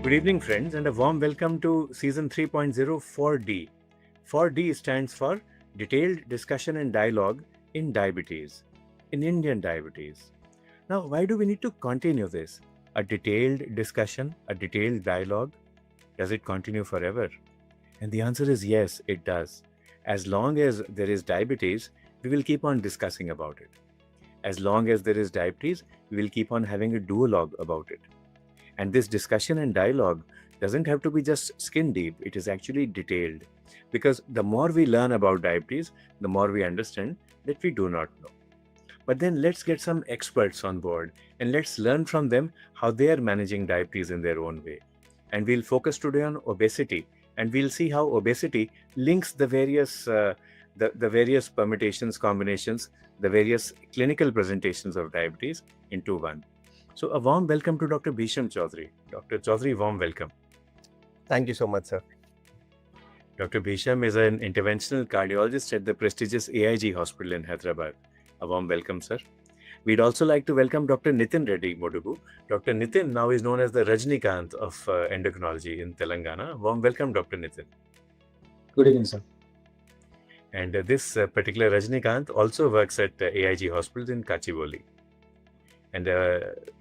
Good evening, friends, and a warm welcome to Season 3.0 4D. 4D stands for Detailed Discussion and Dialogue in Diabetes, in Indian Diabetes. Now, why do we need to continue this? A detailed discussion, a detailed dialogue? Does it continue forever? And the answer is yes, it does. As long as there is diabetes, we will keep on discussing about it. As long as there is diabetes, we will keep on having a duologue about it. And this discussion and dialogue doesn't have to be just skin deep, it is actually detailed. Because the more we learn about diabetes, the more we understand that we do not know. But then let's get some experts on board and let's learn from them how they are managing diabetes in their own way. And we'll focus today on obesity, and we'll see how obesity links the various various permutations, combinations, the various clinical presentations of diabetes into one. So a warm welcome to Dr. Bhisham Chaudhary. Dr. Chaudhary, warm welcome. Thank you so much, sir. Dr. Bhisham is an interventional cardiologist at the prestigious AIG hospital in Hyderabad. A warm welcome, sir. We'd also like to welcome Dr. Nitin Reddy Modugu. Dr. Nitin now is known as the Rajnikant of endocrinology in Telangana. Warm welcome, Dr. Nitin. Good evening, sir. And this particular Rajnikant also works at AIG hospitals in Kachibowli. And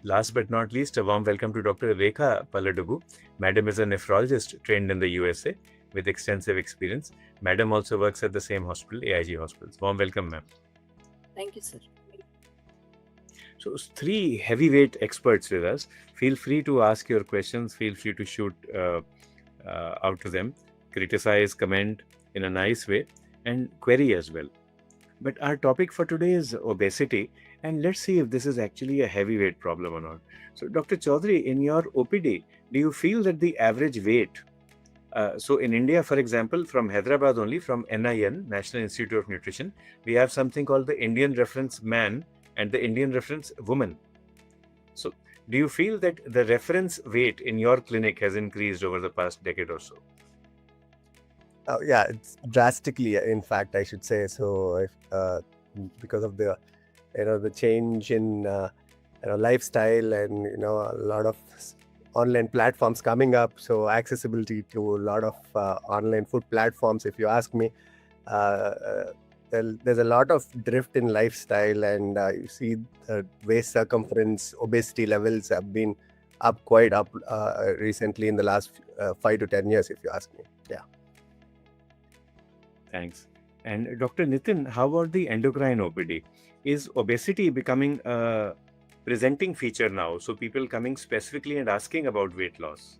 last but not least, a warm welcome to Dr. Rekha Paladugu. Madam is a nephrologist trained in the USA with extensive experience. Madam also works at the same hospital, AIG hospitals. Warm welcome, ma'am. Thank you, sir. So, three heavyweight experts with us. Feel free to ask your questions. Feel free to shoot out to them, criticize, comment in a nice way, and query as well. But our topic for today is obesity, and let's see if this is actually a heavyweight problem or not. So, Dr. Chaudhary, in your OPD, do you feel that the average weight, so in India, for example, from Hyderabad only, from NIN, National Institute of Nutrition, we have something called the Indian reference man and the Indian reference woman. So, do you feel that the reference weight in your clinic has increased over the past decade or so? Yeah, it's drastically, in fact, I should say. So, because of the, the change in, lifestyle and, a lot of online platforms coming up. So, accessibility to a lot of online food platforms, if you ask me, there's a lot of drift in lifestyle, and you see the waist circumference, obesity levels have been quite up recently in the last 5 to 10 years, if you ask me. Yeah. Thanks. And Dr. Nitin, how about the endocrine OPD? Is obesity becoming a presenting feature now? So people coming specifically and asking about weight loss?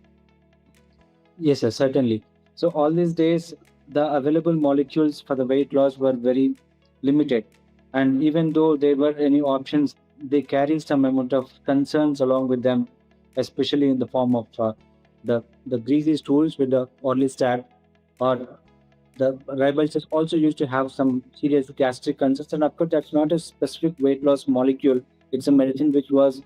Yes, sir, certainly. So all these days, the available molecules for the weight loss were very limited. And even though there were any options, they carry some amount of concerns along with them, especially in the form of the greasy stools with the orlistat, or the riboside also used to have some serious gastric concerns. And of course, that's not a specific weight loss molecule. It's a medicine which was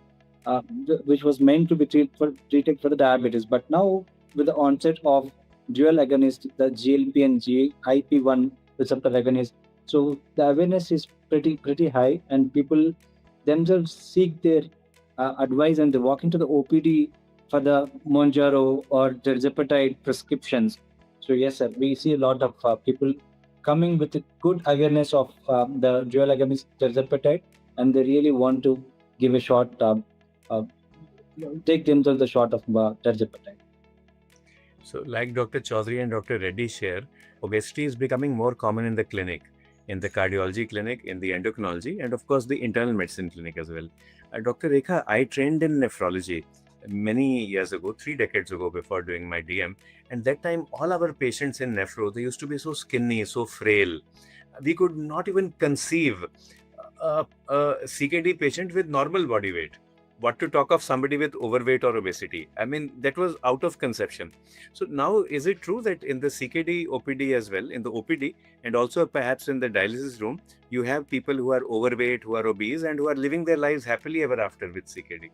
meant to be treated for the diabetes. But now, with the onset of dual agonist, the GLP and GIP1 receptor agonist, so the awareness is pretty high, and people themselves seek their advice, and they walk into the OPD for the Monjaro or tirzepatide prescriptions. So yes, sir, we see a lot of people coming with a good awareness of the dual agonist tirzepatide, and they really want to give a shot, take themselves the shot of tirzepatide. So like Dr. Chaudhary and Dr. Reddy share, obesity is becoming more common in the clinic, in the cardiology clinic, in the endocrinology, and of course the internal medicine clinic as well. Dr. Rekha, I trained in nephrology many years ago, 3 decades ago, before doing my DM. And that time, all our patients in nephro, they used to be so skinny, so frail. We could not even conceive a CKD patient with normal body weight. What to talk of somebody with overweight or obesity? I mean, that was out of conception. So now, is it true that in the CKD OPD as well, in the OPD, and also perhaps in the dialysis room, you have people who are overweight, who are obese, and who are living their lives happily ever after with CKD?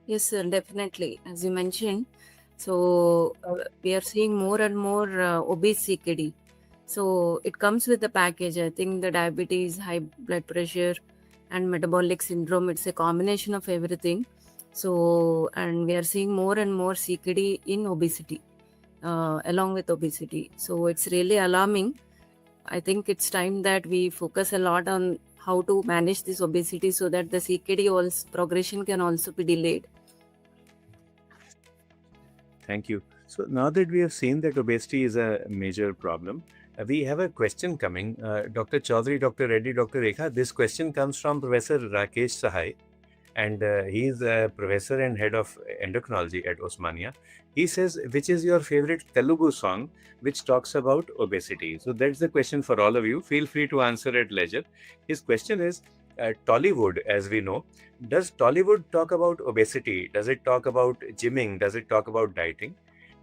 Yes, sir, definitely. As you mentioned, so we are seeing more and more obese CKD. So it comes with the package. I think the diabetes, high blood pressure, and metabolic syndrome, it's a combination of everything. So, and we are seeing more and more CKD in obesity, along with obesity. So it's really alarming. I think it's time that we focus a lot on how to manage this obesity so that the CKD progression can also be delayed. Thank you. So now that we have seen that obesity is a major problem, we have a question coming. Dr. Chaudhary, Dr. Reddy, Dr. Rekha, this question comes from Professor Rakesh Sahai, and he is a professor and head of endocrinology at Osmania. He says, which is your favorite Telugu song which talks about obesity? So that's the question for all of you. Feel free to answer at leisure. His question is, Tollywood, as we know, does Tollywood talk about obesity? Does it talk about gymming? Does it talk about dieting?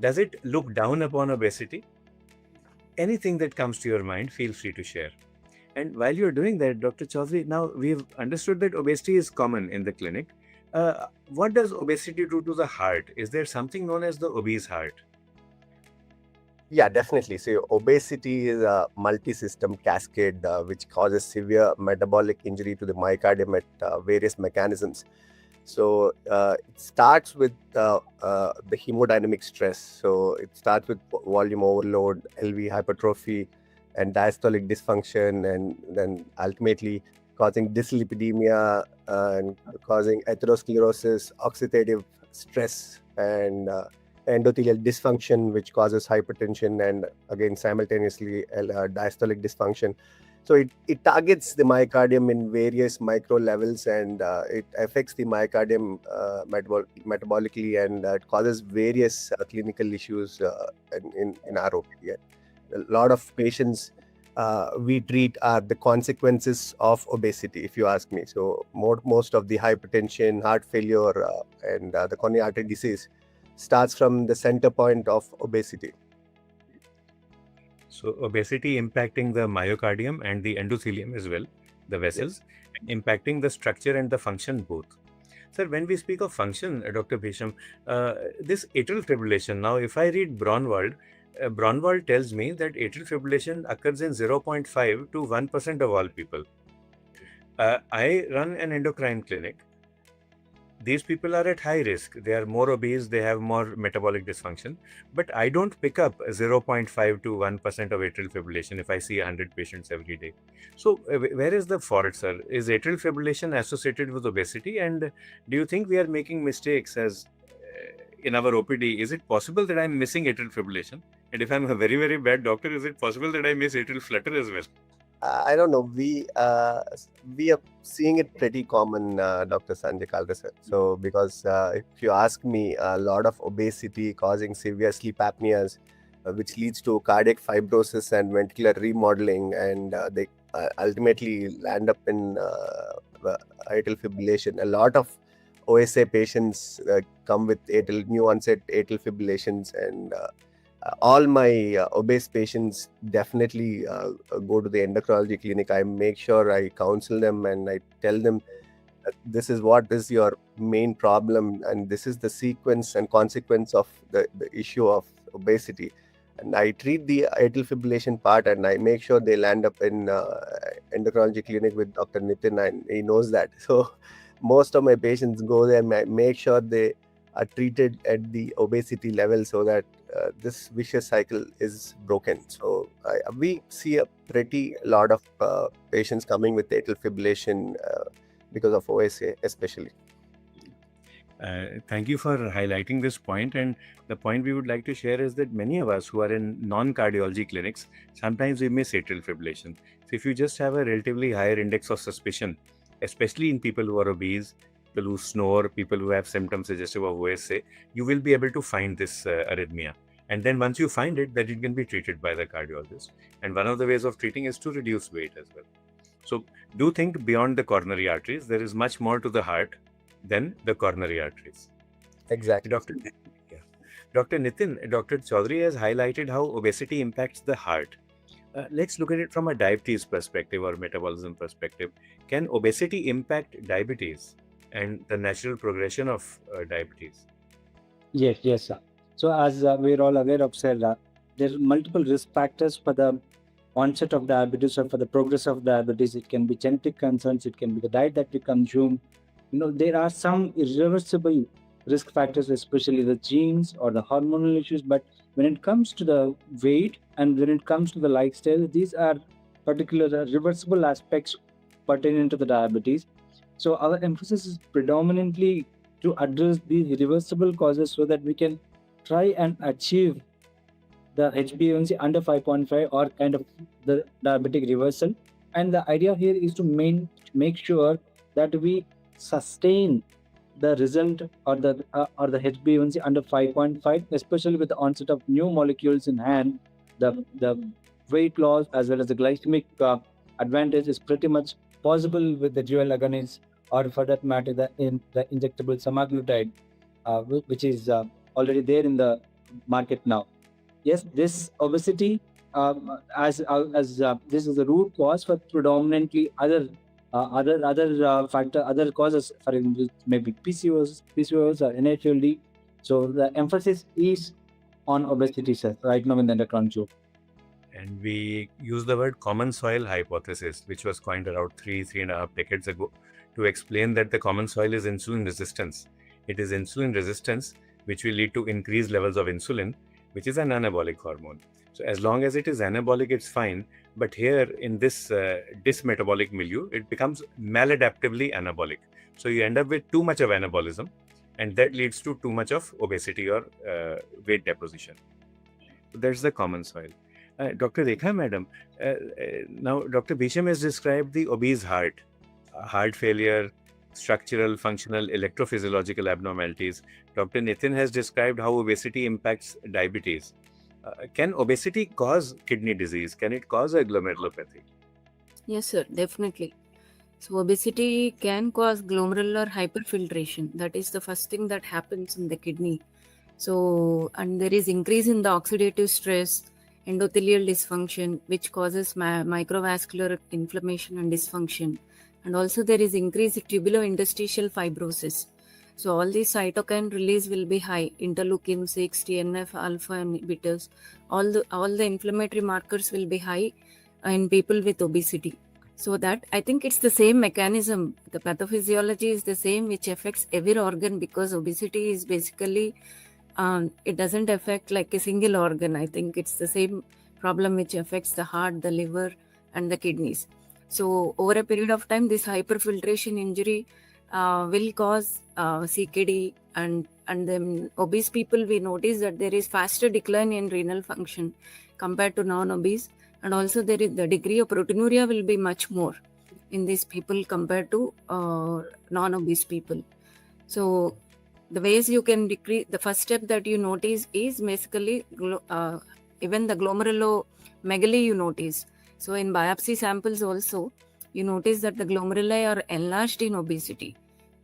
Does it look down upon obesity? Anything that comes to your mind, feel free to share. And while you're doing that, Dr. Chaudhary, now we've understood that obesity is common in the clinic. What does obesity do to the heart? Is there something known as the obese heart? Yeah, definitely. So obesity is a multi-system cascade which causes severe metabolic injury to the myocardium at various mechanisms. So it starts with the hemodynamic stress. So it starts with volume overload, LV hypertrophy, and diastolic dysfunction, and then ultimately causing dyslipidemia and causing atherosclerosis, oxidative stress, and endothelial dysfunction, which causes hypertension, and again simultaneously diastolic dysfunction. So it targets the myocardium in various micro levels, and it affects the myocardium metabolically, and it causes various clinical issues in our opinion. A lot of patients we treat are the consequences of obesity, if you ask me. So most of the hypertension, heart failure, and the coronary artery disease starts from the center point of obesity. So obesity impacting the myocardium and the endothelium as well, the vessels, impacting the structure and the function both. Sir, when we speak of function, Dr. Bhisham, this atrial fibrillation, now if I read Braunwald, Braunwald tells me that atrial fibrillation occurs in 0.5 to 1% of all people. I run an endocrine clinic. These people are at high risk. They are more obese, they have more metabolic dysfunction. But I don't pick up 0.5 to 1% of atrial fibrillation if I see 100 patients every day. So where is the fault, sir? Is atrial fibrillation associated with obesity? And do you think we are making mistakes as in our OPD? Is it possible that I'm missing atrial fibrillation? And if I'm a very, very bad doctor, is it possible that I miss atrial flutter as well? I don't know. We are seeing it pretty common, Dr. Sanjay Kalra sir. So because if you ask me, a lot of obesity causing severe sleep apneas, which leads to cardiac fibrosis and ventricular remodeling, and they ultimately land up in atrial fibrillation. A lot of OSA patients come with new onset atrial fibrillations, and all my obese patients definitely go to the endocrinology clinic. I make sure I counsel them and I tell them this is what is your main problem, and this is the sequence and consequence of the issue of obesity. And I treat the atrial fibrillation part, and I make sure they land up in endocrinology clinic with Dr. Nitin, and he knows that. So most of my patients go there, and I make sure they are treated at the obesity level so that this vicious cycle is broken. So we see a pretty lot of patients coming with atrial fibrillation because of OSA especially. Thank you for highlighting this point. And the point we would like to share is that many of us who are in non-cardiology clinics, sometimes we miss atrial fibrillation. So if you just have a relatively higher index of suspicion, especially in people who are obese, people who snore, people who have symptoms suggestive of OSA, you will be able to find this arrhythmia. And then once you find it, that it can be treated by the cardiologist. And one of the ways of treating is to reduce weight as well. So do think beyond the coronary arteries. There is much more to the heart than the coronary arteries. Exactly. Dr. Nitin, Dr. Chaudhary has highlighted how obesity impacts the heart. Let's look at it from a diabetes perspective or metabolism perspective. Can obesity impact diabetes and the natural progression of diabetes? Yes, sir. So as we're all aware of, sir, there are multiple risk factors for the onset of diabetes or for the progress of diabetes. It can be genetic concerns, it can be the diet that we consume, there are some irreversible risk factors, especially the genes or the hormonal issues. But when it comes to the weight and when it comes to the lifestyle, these are particular reversible aspects pertaining to the diabetes. So our emphasis is predominantly to address these reversible causes so that we can try and achieve the HbA1c under 5.5 or kind of the diabetic reversal. And the idea here is to make sure that we sustain the result or the HbA1c under 5.5, especially with the onset of new molecules in hand. The weight loss as well as the glycemic advantage is pretty much possible with the dual agonists, or for that matter, the injectable semaglutide, which is already there in the market now. Yes, this obesity, as this is the root cause for predominantly other causes, for example, maybe PCOS or NHLD. So the emphasis is on obesity, sir, right now in the endocrine group. And we use the word common soil hypothesis, which was coined around 3.5 decades ago, to explain that the common soil is insulin resistance. It is insulin resistance which will lead to increased levels of insulin, which is an anabolic hormone. So as long as it is anabolic, it's fine. But here in this dysmetabolic milieu, it becomes maladaptively anabolic. So you end up with too much of anabolism, and that leads to too much of obesity or weight deposition. So that's the common soil. Dr. Rekha, madam, now Dr. Bisham has described the obese heart failure, structural, functional, electrophysiological abnormalities. Dr. Nitin has described how obesity impacts diabetes. Can obesity cause kidney disease? Can it cause a glomerulopathy? Yes, sir, definitely. So obesity can cause glomerular hyperfiltration. That is the first thing that happens in the kidney. So, and there is increase in the oxidative stress, endothelial dysfunction, which causes microvascular inflammation and dysfunction. And also there is increased tubulointerstitial fibrosis. So all these cytokine release will be high, interleukin 6, TNF alpha inhibitors, all the inflammatory markers will be high in people with obesity. So that I think it's the same mechanism. The pathophysiology is the same, which affects every organ, because obesity is basically it doesn't affect like a single organ. I think it's the same problem which affects the heart, the liver, and the kidneys. So over a period of time, this hyperfiltration injury will cause CKD, and then obese people, we notice that there is faster decline in renal function compared to non-obese, and also there is the degree of proteinuria will be much more in these people compared to non-obese people. So the ways you can decrease, the first step that you notice is basically even the glomerulomegaly you notice. So in biopsy samples also, you notice that the glomeruli are enlarged in obesity.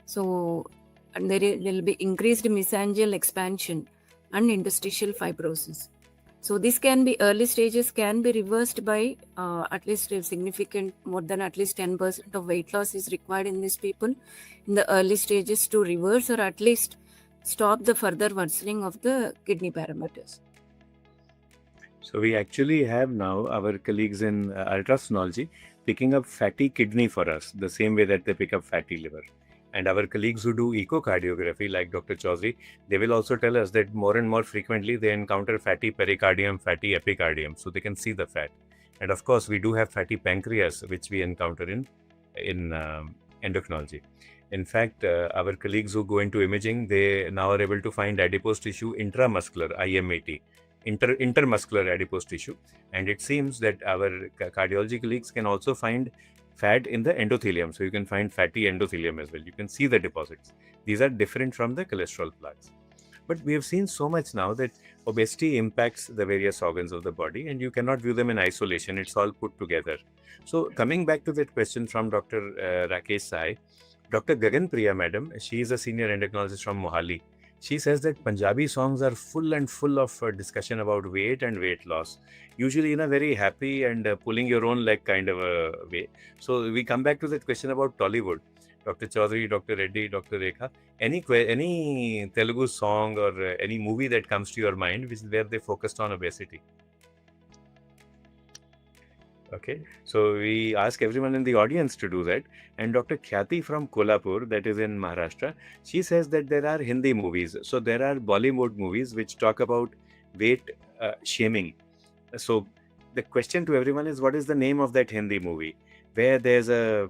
So, and there will be increased mesangial expansion and interstitial fibrosis. So this can be, early stages can be reversed by at least a significant, more than at least 10% of weight loss is required in these people in the early stages to reverse or at least stop the further worsening of the kidney parameters. So we actually have now our colleagues in ultrasonology picking up fatty kidney for us, the same way that they pick up fatty liver. And our colleagues who do echocardiography, like Dr. Chaudhary, they will also tell us that more and more frequently they encounter fatty pericardium, fatty epicardium, so they can see the fat. And of course, we do have fatty pancreas, which we encounter in endocrinology. In fact, our colleagues who go into imaging, they now are able to find adipose tissue intramuscular, IMAT, intermuscular adipose tissue. And it seems that our cardiology colleagues can also find fat in the endothelium. So you can find fatty endothelium as well. You can see the deposits. These are different from the cholesterol plaques. But we have seen so much now that obesity impacts the various organs of the body, and you cannot view them in isolation. It's all put together. So coming back to that question from Dr. Rakesh Sai, Dr. Gagan Priya madam, she is a senior endocrinologist from Mohali. She says that Punjabi songs are full of discussion about weight and weight loss, usually in a very happy and pulling your own leg kind of a way. So we come back to that question about Tollywood. Dr. Chaudhary, Dr. Reddy, Dr. Rekha, any Telugu song or any movie that comes to your mind where they focused on obesity? Okay, so we ask everyone in the audience to do that. And Dr. Khyati from Kolhapur, that is in Maharashtra, she says that there are Hindi movies. So there are Bollywood movies which talk about weight shaming. So the question to everyone is, what is the name of that Hindi movie where there's a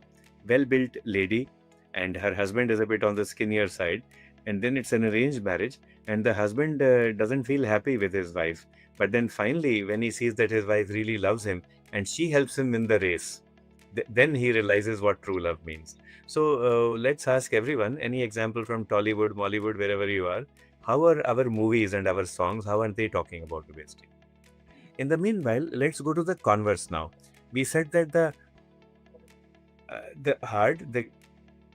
well-built lady and her husband is a bit on the skinnier side, and then it's an arranged marriage, and the husband doesn't feel happy with his wife, but then finally when he sees that his wife really loves him and she helps him win the race, then he realizes what true love means. So let's ask everyone, any example from Tollywood, Mollywood, wherever you are, how are our movies and our songs, how are they talking about obesity? In the meanwhile, let's go to the converse now. We said that the heart, the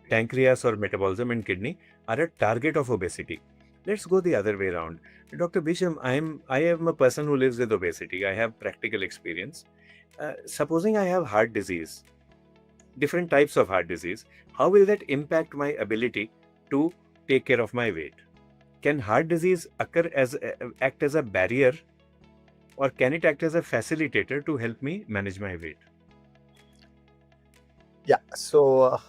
pancreas or metabolism and kidney are a target of obesity. Let's go the other way around. Dr. Bisham, I am a person who lives with obesity. I have practical experience. Supposing I have heart disease, different types of heart disease, how will that impact my ability to take care of my weight? Can heart disease act as a barrier, or can it act as a facilitator to help me manage my weight? Yeah, so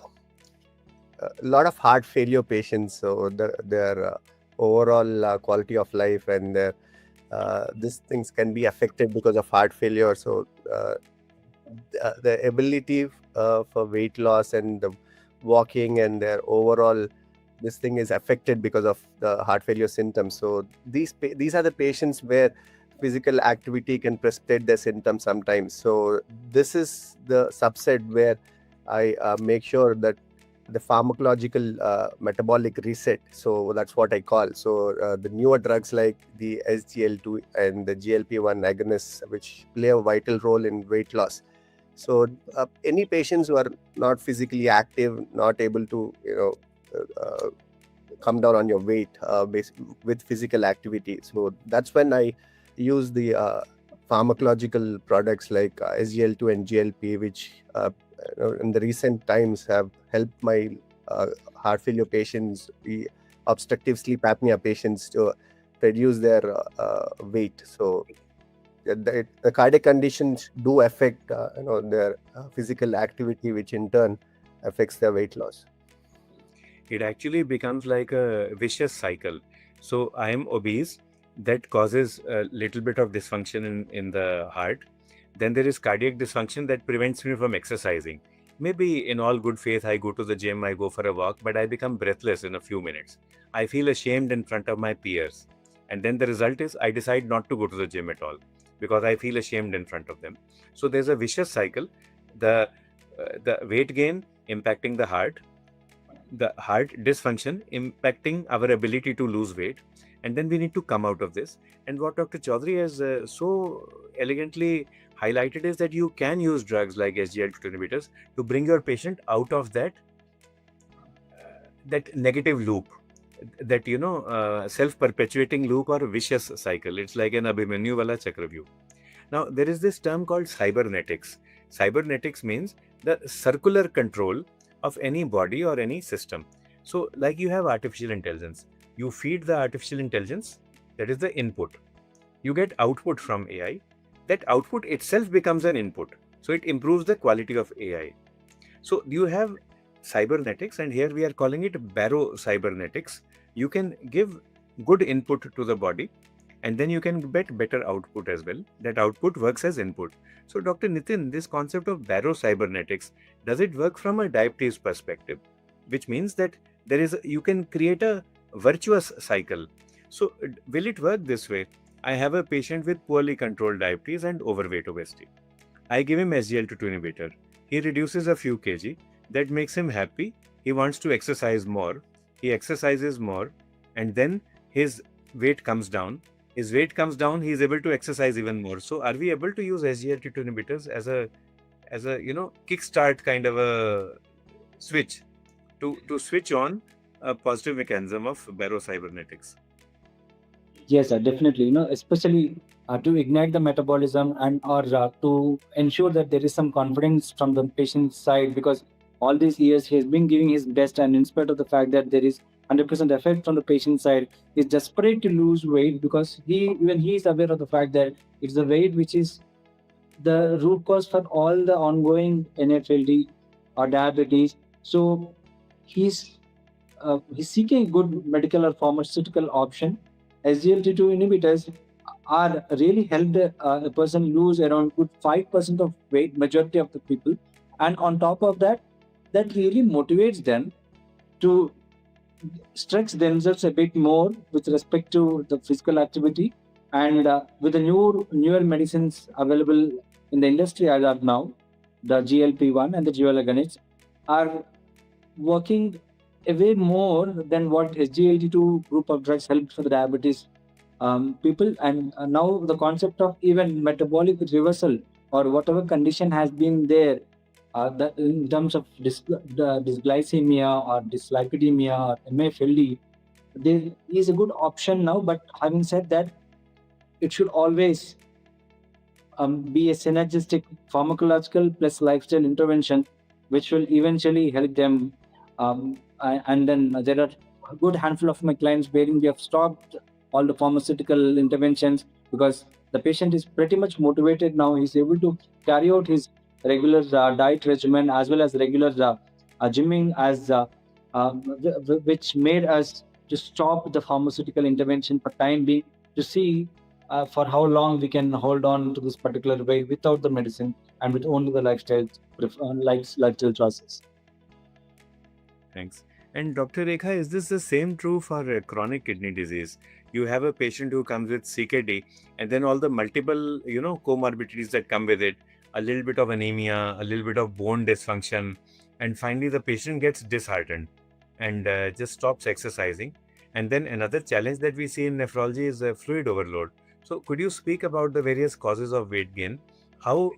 a lot of heart failure patients, so their overall quality of life and their these things can be affected because of heart failure. So the ability for weight loss and the walking and their overall this thing is affected because of the heart failure symptoms. So these are the patients where physical activity can precipitate their symptoms sometimes. So this is the subset where I make sure that the pharmacological metabolic reset, so that's what I call. So the newer drugs like the SGL2 and the GLP-1 agonists, which play a vital role in weight loss. So any patients who are not physically active, not able to come down on your weight with physical activity, so that's when I use the pharmacological products like SGL2 and GLP, which in the recent times have helped my heart failure patients, the obstructive sleep apnea patients, to reduce their weight. So the cardiac conditions do affect their physical activity, which in turn affects their weight loss. It actually becomes like a vicious cycle. So I am obese, that causes a little bit of dysfunction in the heart. Then there is cardiac dysfunction that prevents me from exercising. Maybe in all good faith, I go to the gym, I go for a walk, but I become breathless in a few minutes. I feel ashamed in front of my peers. And then the result is I decide not to go to the gym at all because I feel ashamed in front of them. So there's a vicious cycle. The weight gain impacting the heart dysfunction impacting our ability to lose weight, and then we need to come out of this. And what Dr. Chaudhary has so elegantly highlighted is that you can use drugs like SGLT2 inhibitors to bring your patient out of that negative loop, that self-perpetuating loop or vicious cycle. It's like an Abhimanyu wala Chakravyuh. Now there is this term called cybernetics. Cybernetics means the circular control of any body or any system. So like you have artificial intelligence, you feed the artificial intelligence, that is the input. You get output from AI. That output itself becomes an input. So it improves the quality of AI. So you have cybernetics, and here we are calling it barocybernetics. You can give good input to the body, and then you can get better output as well. That output works as input. So Dr. Nitin, this concept of barocybernetics, does it work from a diabetes perspective? Which means that you can create a virtuous cycle. So will it work this way? I have a patient with poorly controlled diabetes and overweight obesity. I give him SGLT2 inhibitor. He reduces a few kg. That makes him happy. He wants to exercise more. He exercises more, and then his weight comes down. His weight comes down, he is able to exercise even more. So are we able to use SGLT2 inhibitors as a kickstart kind of a switch to switch on a positive mechanism of barocybernetics? Yes, sir, definitely. Especially to ignite the metabolism and or to ensure that there is some confidence from the patient's side, because all these years he has been giving his best, and in spite of the fact that there is 100% effect from the patient side, he's desperate to lose weight because he is aware of the fact that it's the weight which is the root cause for all the ongoing NFLD or diabetes. So he's seeking a good medical or pharmaceutical option. SGLT2 inhibitors are really helped a person lose around good 5% of weight, majority of the people. And on top of that, that really motivates them to stretch themselves a bit more with respect to the physical activity. And with the newer medicines available in the industry as of now, the GLP-1 and the GLP agonists are working a way more than what SGLT2 group of drugs helped for the diabetes people. And now the concept of even metabolic reversal or whatever condition has been there, that in terms of dysglycemia or dyslipidemia or MFLD, there is a good option now. But having said that, it should always be a synergistic pharmacological plus lifestyle intervention, which will eventually help them. And then there are a good handful of my clients wherein we have stopped all the pharmaceutical interventions because the patient is pretty much motivated now. He's able to carry out his regular diet regimen as well as regular gymming, which made us to stop the pharmaceutical intervention for time being, to see for how long we can hold on to this particular way without the medicine and with only the lifestyle choices. Thanks. And Dr. Rekha, is this the same true for chronic kidney disease? You have a patient who comes with CKD, and then all the multiple, comorbidities that come with it, a little bit of anemia, a little bit of bone dysfunction, and finally the patient gets disheartened and just stops exercising. And then another challenge that we see in nephrology is fluid overload. So could you speak about the various causes of weight gain, how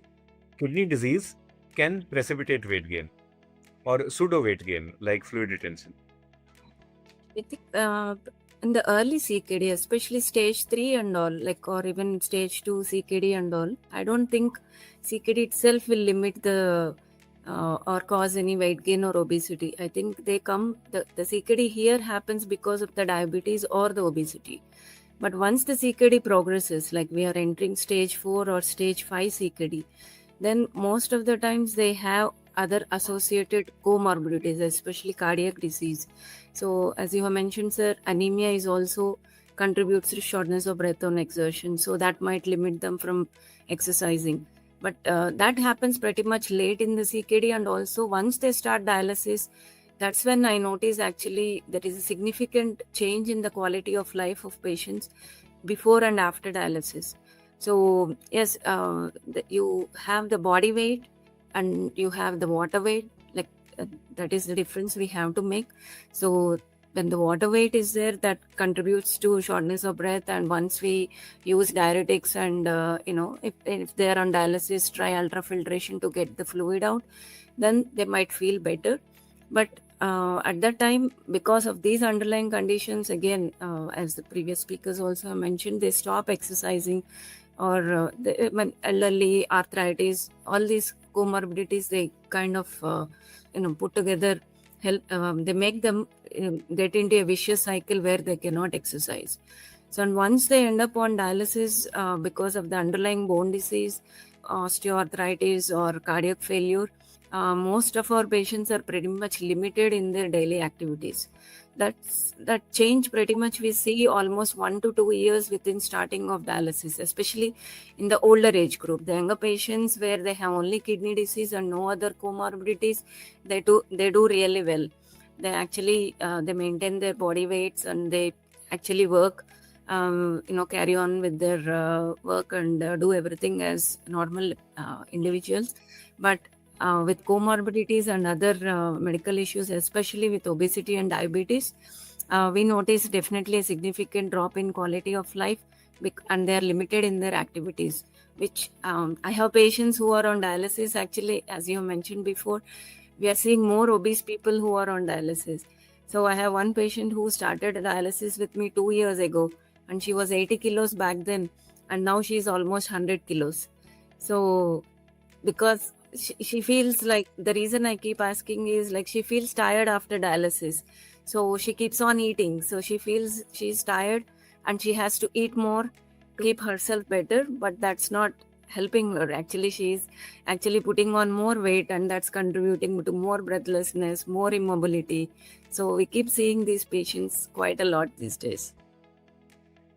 kidney disease can precipitate weight gain or pseudo weight gain like fluid retention? I think in the early CKD, especially stage 3 and all, or even stage 2 CKD and all, I don't think CKD itself will limit the or cause any weight gain or obesity. I think the CKD here happens because of the diabetes or the obesity. But once the CKD progresses, like we are entering stage 4 or stage 5 CKD, then most of the times they have other associated comorbidities, especially cardiac disease. So as you have mentioned, sir, anemia is also contributes to shortness of breath on exertion. So that might limit them from exercising. But that happens pretty much late in the CKD. And also once they start dialysis, that's when I notice actually there is a significant change in the quality of life of patients before and after dialysis. So yes, you have the body weight and you have the water weight, that is the difference we have to make. So when the water weight is there, that contributes to shortness of breath. And once we use diuretics and if they are on dialysis, try ultrafiltration to get the fluid out, then they might feel better. But at that time, because of these underlying conditions, again, as the previous speakers also mentioned, they stop exercising, or elderly, arthritis, all these comorbidities, they kind of put together, help they make them get into a vicious cycle where they cannot exercise. So and once they end up on dialysis because of the underlying bone disease, osteoarthritis or cardiac failure, most of our patients are pretty much limited in their daily activities. That change pretty much we see almost 1 to 2 years within starting of dialysis, especially in the older age group. The younger patients where they have only kidney disease and no other comorbidities, they do really well. They actually they maintain their body weights and they actually work, carry on with their work and do everything as normal individuals. But with comorbidities and other medical issues, especially with obesity and diabetes, we notice definitely a significant drop in quality of life, and they are limited in their activities, which I have patients who are on dialysis. Actually, as you mentioned before, we are seeing more obese people who are on dialysis. So I have one patient who started dialysis with me 2 years ago, and she was 80 kilos back then, and now she is almost 100 kilos. So because she feels like, the reason I keep asking is she feels tired after dialysis. So she keeps on eating. So she feels she's tired and she has to eat more to keep herself better. But that's not helping her. Actually, she's actually putting on more weight, and that's contributing to more breathlessness, more immobility. So we keep seeing these patients quite a lot these days.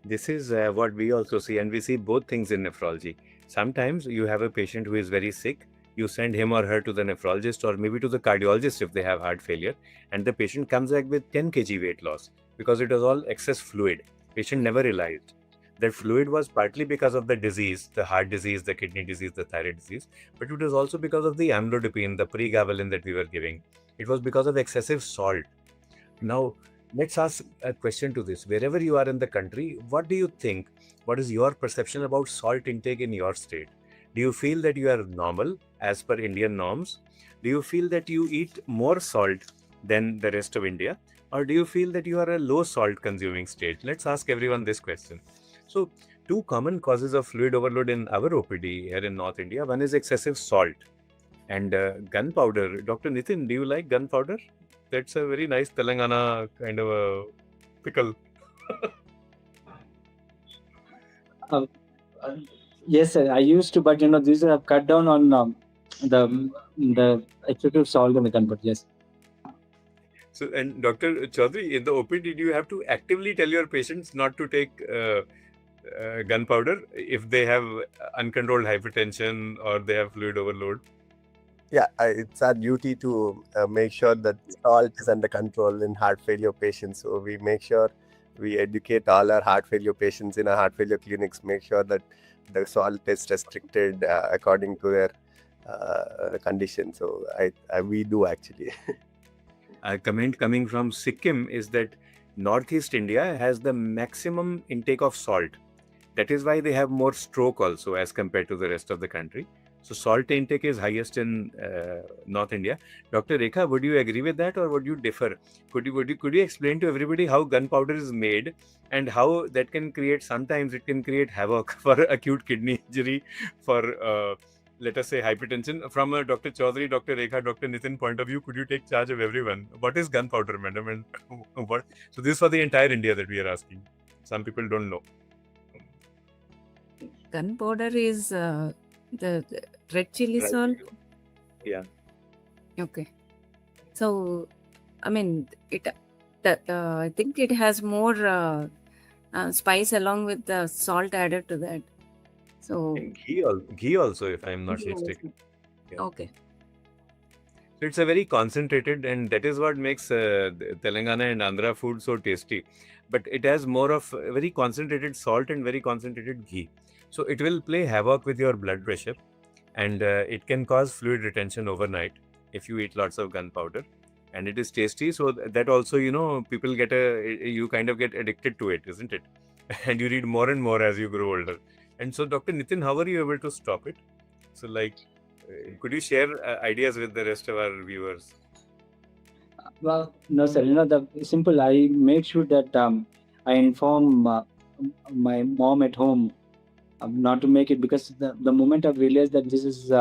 This is what we also see, and we see both things in nephrology. Sometimes you have a patient who is very sick, you send him or her to the nephrologist or maybe to the cardiologist if they have heart failure, and the patient comes back with 10 kg weight loss because it was all excess fluid. Patient never realized that fluid was partly because of the disease, the heart disease, the kidney disease, the thyroid disease, but it was also because of the amlodipine, the pregabalin that we were giving. It was because of excessive salt. Now, let's ask a question to this. Wherever you are in the country, what do you think? What is your perception about salt intake in your state? Do you feel that you are normal as per Indian norms? Do you feel that you eat more salt than the rest of India? Or do you feel that you are a low salt consuming state? Let's ask everyone this question. So, two common causes of fluid overload in our OPD here in North India. One is excessive salt and gunpowder. Dr. Nitin, do you like gunpowder? That's a very nice Telangana kind of a pickle. Uh, uh, yes, sir, I used to, but these have cut down on the excessive salt in the gun. But yes. So, and Dr. Chaudhary, in the OPD, do you have to actively tell your patients not to take gunpowder if they have uncontrolled hypertension or they have fluid overload? Yeah, it's our duty to make sure that salt is under control in heart failure patients. So we make sure we educate all our heart failure patients in our heart failure clinics, make sure that the salt is restricted according to their condition. So we do actually. A comment coming from Sikkim is that Northeast India has the maximum intake of salt. That is why they have more stroke also as compared to the rest of the country. So salt intake is highest in North India. Dr. Rekha, would you agree with that or would you differ? Could you explain to everybody how gunpowder is made and how that can create, sometimes it can create havoc for acute kidney injury, for let us say hypertension. From a Dr. Chaudhary, Dr. Rekha, Dr. Nitin point of view, could you take charge of everyone? What is gunpowder, madam? And what? So this is for the entire India that we are asking. Some people don't know. Gunpowder is the red chili salt. Yeah. Okay. So, I mean, I think it has more spice along with the salt added to that. So, And ghee also, if I'm not mistaken. Yeah. okay. So it's a very concentrated, and that is what makes Telangana and Andhra food so tasty. But it has more of very concentrated salt and very concentrated ghee. So it will play havoc with your blood pressure, and it can cause fluid retention overnight if you eat lots of gunpowder. And it is tasty, so that also, people you kind of get addicted to it, isn't it? And you read more and more as you grow older. And so, Dr. Nitin, how are you able to stop it? So, could you share ideas with the rest of our viewers? Well, no, sir. The simple. I make sure that I inform my mom at home not to make it, because the moment I've realized that this is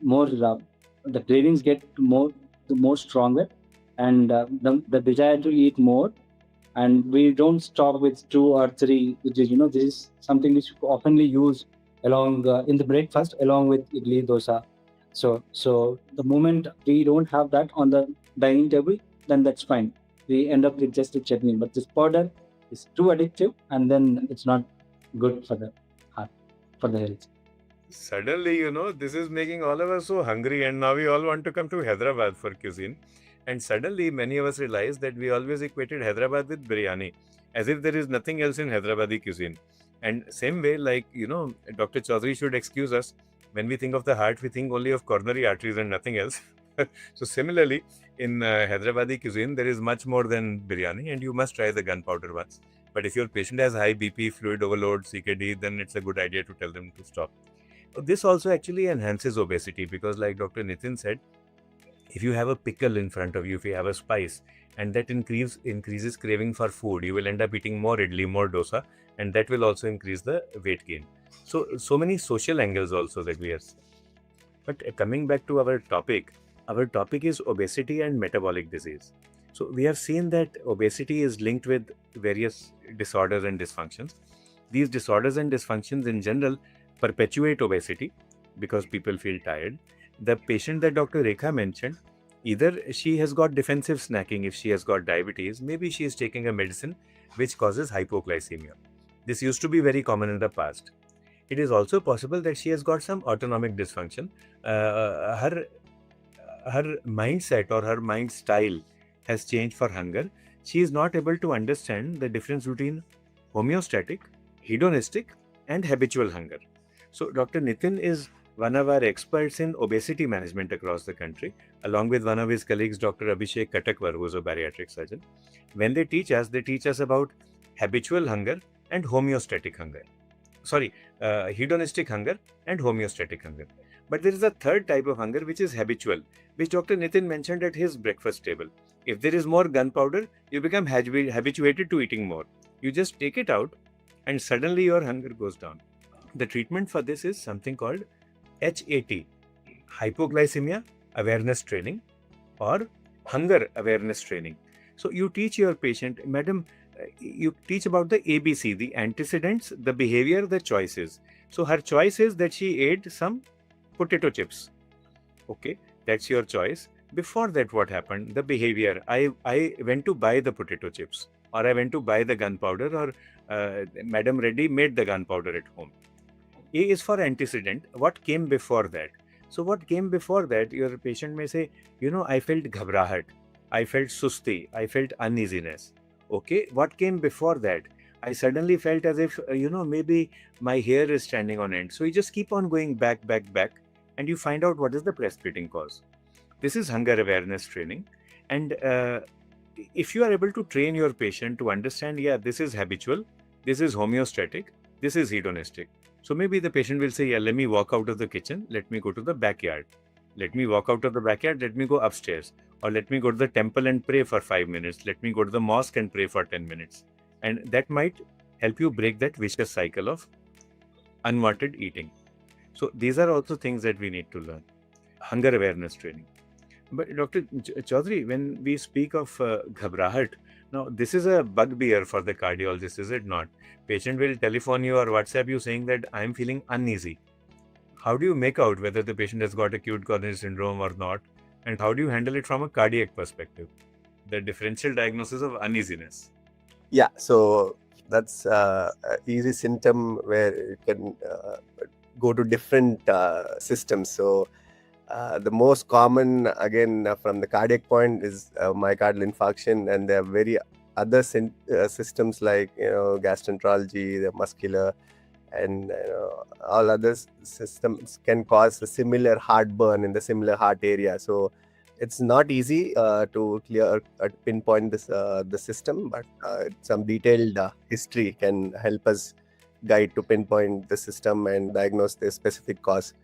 more, the cravings get more stronger, and the desire to eat more, and we don't stop with 2 or 3, which is this is something which oftenly use along in the breakfast along with idli dosa. So the moment we don't have that on the dining table, then that's fine. We end up with just a chutney. But this powder is too addictive, and then it's not good for the heart, for the health. Suddenly, this is making all of us so hungry, and now we all want to come to Hyderabad for cuisine. And suddenly, many of us realize that we always equated Hyderabad with biryani, as if there is nothing else in Hyderabadi cuisine. And same way, Dr. Chaudhary should excuse us. When we think of the heart, we think only of coronary arteries and nothing else. So similarly, in Hyderabadi cuisine, there is much more than biryani, and you must try the gunpowder once. But if your patient has high BP, fluid overload, CKD, then it's a good idea to tell them to stop. This also actually enhances obesity because, like Dr. Nitin said, if you have a pickle in front of you, if you have a spice, and that increases craving for food, you will end up eating more idli, more dosa, and that will also increase the weight gain. So many social angles also that we are seeing. But coming back to our topic is obesity and metabolic disease. So we have seen that obesity is linked with various disorders and dysfunctions. These disorders and dysfunctions in general perpetuate obesity because people feel tired. The patient that Dr. Rekha mentioned, either she has got defensive snacking if she has got diabetes, maybe she is taking a medicine which causes hypoglycemia. This used to be very common in the past. It is also possible that she has got some autonomic dysfunction. Her mindset or her mind style has changed for hunger. She is not able to understand the difference between homeostatic, hedonistic, and habitual hunger. So Dr. Nitin is one of our experts in obesity management across the country, along with one of his colleagues, Dr. Abhishek Katakwar, who is a bariatric surgeon. When they teach us about habitual hunger and homeostatic hunger. Hedonistic hunger and homeostatic hunger. But there is a third type of hunger which is habitual, which Dr. Nitin mentioned at his breakfast table. If there is more gunpowder, you become habituated to eating more. You just take it out and suddenly your hunger goes down. The treatment for this is something called HAT, hypoglycemia awareness training, or hunger awareness training. So you teach your patient, madam, you teach about the ABC, the antecedents, the behavior, the choices. So her choice is that she ate some potato chips. Okay, that's your choice. Before that, what happened? The behavior. I went to buy the potato chips, or I went to buy the gunpowder, or Madam Reddy made the gunpowder at home. A is for antecedent. What came before that? So what came before that, your patient may say, I felt ghabrahat, I felt susti, I felt uneasiness. Okay, what came before that? I suddenly felt as if, maybe my hair is standing on end. So you just keep on going back, and you find out what is the precipitating cause. This is hunger awareness training. And if you are able to train your patient to understand, this is habitual, this is homeostatic, this is hedonistic. So maybe the patient will say, let me walk out of the kitchen, let me go to the backyard. Let me walk out of the backyard, let me go upstairs. Or let me go to the temple and pray for 5 minutes. Let me go to the mosque and pray for 10 minutes. And that might help you break that vicious cycle of unwanted eating. So these are also things that we need to learn. Hunger awareness training. But Dr. Chaudhary, when we speak of ghabrahat, now this is a bugbear for the cardiologist, is it not? Patient will telephone you or WhatsApp you saying that I am feeling uneasy. How do you make out whether the patient has got acute coronary syndrome or not? And how do you handle it from a cardiac perspective? The differential diagnosis of uneasiness. Yeah, so that's an easy symptom where you can go to different systems. So the most common, again, from the cardiac point is myocardial infarction, and there are very other systems like gastroenterology, the muscular, and all other systems can cause a similar heartburn in the similar heart area. So it's not easy to pinpoint this the system, but some detailed history can help us guide to pinpoint the system and diagnose the specific cause.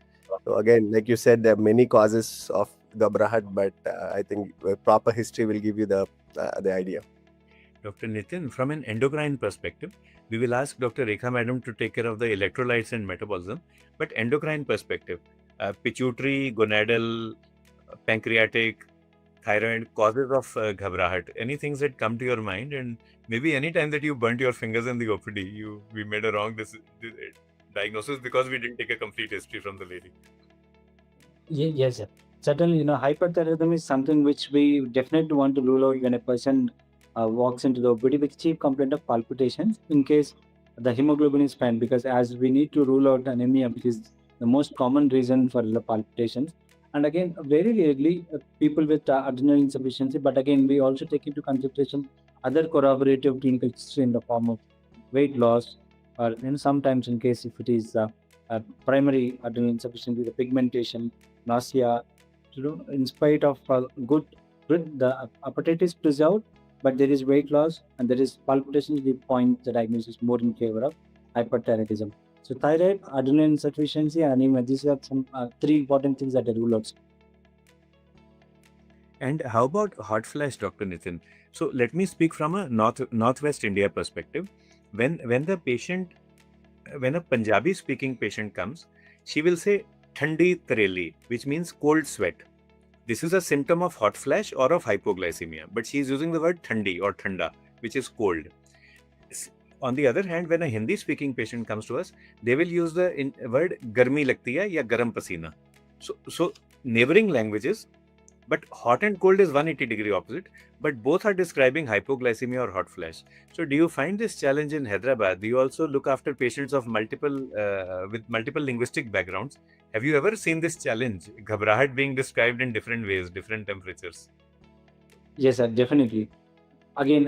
So again, like you said, there are many causes of ghabrahat, but I think proper history will give you the idea. Dr. Nitin, from an endocrine perspective, we will ask Dr. Rekha Madam to take care of the electrolytes and metabolism. But endocrine perspective, pituitary, gonadal, pancreatic, thyroid, causes of ghabrahat. Any things that come to your mind, and maybe any time that you burnt your fingers in the OPD, we made a wrong diagnosis because we didn't take a complete history from the lady. Yes, sir. Certainly, hyperthyroidism is something which we definitely want to rule out when a person walks into the OPD with chief complaint of palpitations in case the hemoglobin is spent, because as we need to rule out anemia, which is the most common reason for the palpitations. And again, very rarely people with adrenal insufficiency, but again, we also take into consideration other corroborative clinical history in the form of weight loss, or sometimes in case if it is primary adrenal insufficiency, the pigmentation, nausea. In spite of the appetite is preserved, but there is weight loss and there is palpitations, we point the diagnosis more in favor of hyperthyroidism. So thyroid, adrenal insufficiency, and anemia, these are some 3 important things that are ruled out. And how about hot flash, Dr. Nitin? So let me speak from a Northwest India perspective. When a Punjabi speaking patient comes, she will say thandi tareli, which means cold sweat. This is a symptom of hot flash or of hypoglycemia, but she is using the word thandi or thanda, which is cold. On the other hand, when a Hindi speaking patient comes to us, they will use the word garmi lagti hai ya garam pasina. So neighboring languages, but hot and cold is 180-degree opposite, but both are describing hypoglycemia or hot flash. So do you find this challenge in Hyderabad? Do you also look after patients of with multiple linguistic backgrounds? Have you ever seen this challenge, ghabrahat being described in different ways, different temperatures? Yes, sir, definitely. Again,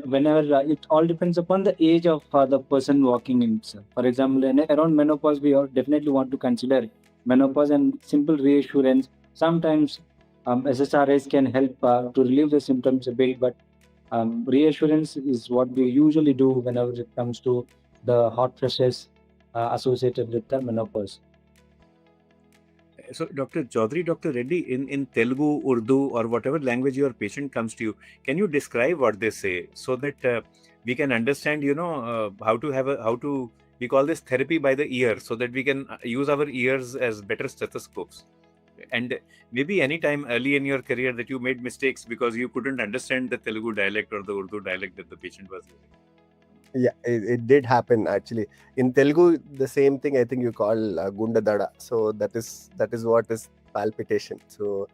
whenever it all depends upon the age of the person walking in, sir. For example, around menopause, we definitely want to consider menopause and simple reassurance. Sometimes SSRIs can help to relieve the symptoms a bit, but reassurance is what we usually do whenever it comes to the hot flushes associated with the menopause. So, Dr. Chaudhary, Dr. Reddy, in Telugu, Urdu, or whatever language your patient comes to you, can you describe what they say so that we can understand, we call this therapy by the ear, so that we can use our ears as better stethoscopes. And maybe any time early in your career that you made mistakes because you couldn't understand the Telugu dialect or the Urdu dialect that the patient was using. Yeah, it did happen actually. In Telugu, the same thing I think you call gunda dada. So that is what is palpitation. So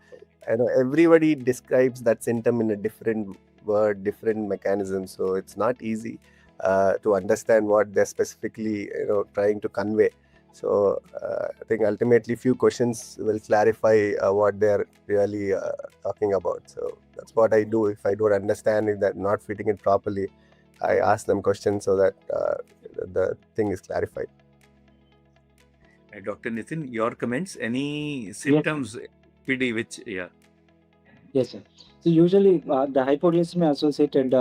I know everybody describes that symptom in a different word, different mechanism. So it's not easy to understand what they're specifically trying to convey. So I think ultimately few questions will clarify what they're really talking about. So that's what I do if I don't understand, if they're not fitting it properly. I ask them questions so that the thing is clarified. Dr. Nitin, your comments? Any symptoms, PD, which, yeah. Yes, sir. So usually the hypoglycemia associated,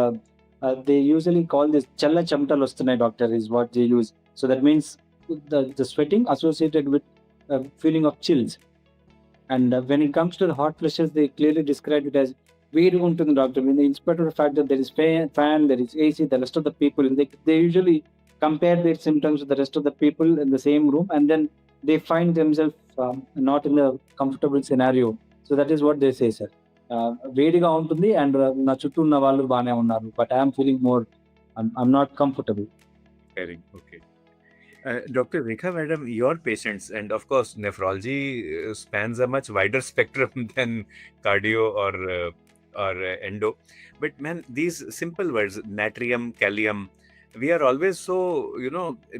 they usually call this challa chamtal ostunnayi, doctor, is what they use. So that means the sweating associated with feeling of chills. And when it comes to the hot flushes, they clearly describe it as వేడిగా ఉంటుంది doctor. In spite of the fact that there is fan, there is AC, the rest of the people, they usually compare their symptoms with the rest of the people in the same room, and then they find themselves not in a comfortable scenario. So that is what they say, sir. వేడిగా ఉంటుంది and నా చుట్టూ ఉన్న వాళ్ళు బాగానే ఉన్నారు, but I'm feeling more, I'm not comfortable. Okay. Dr. Rekha, madam, your patients, and of course, nephrology spans a much wider spectrum than cardio or endo. But man, these simple words, natrium, kalium, we are always so,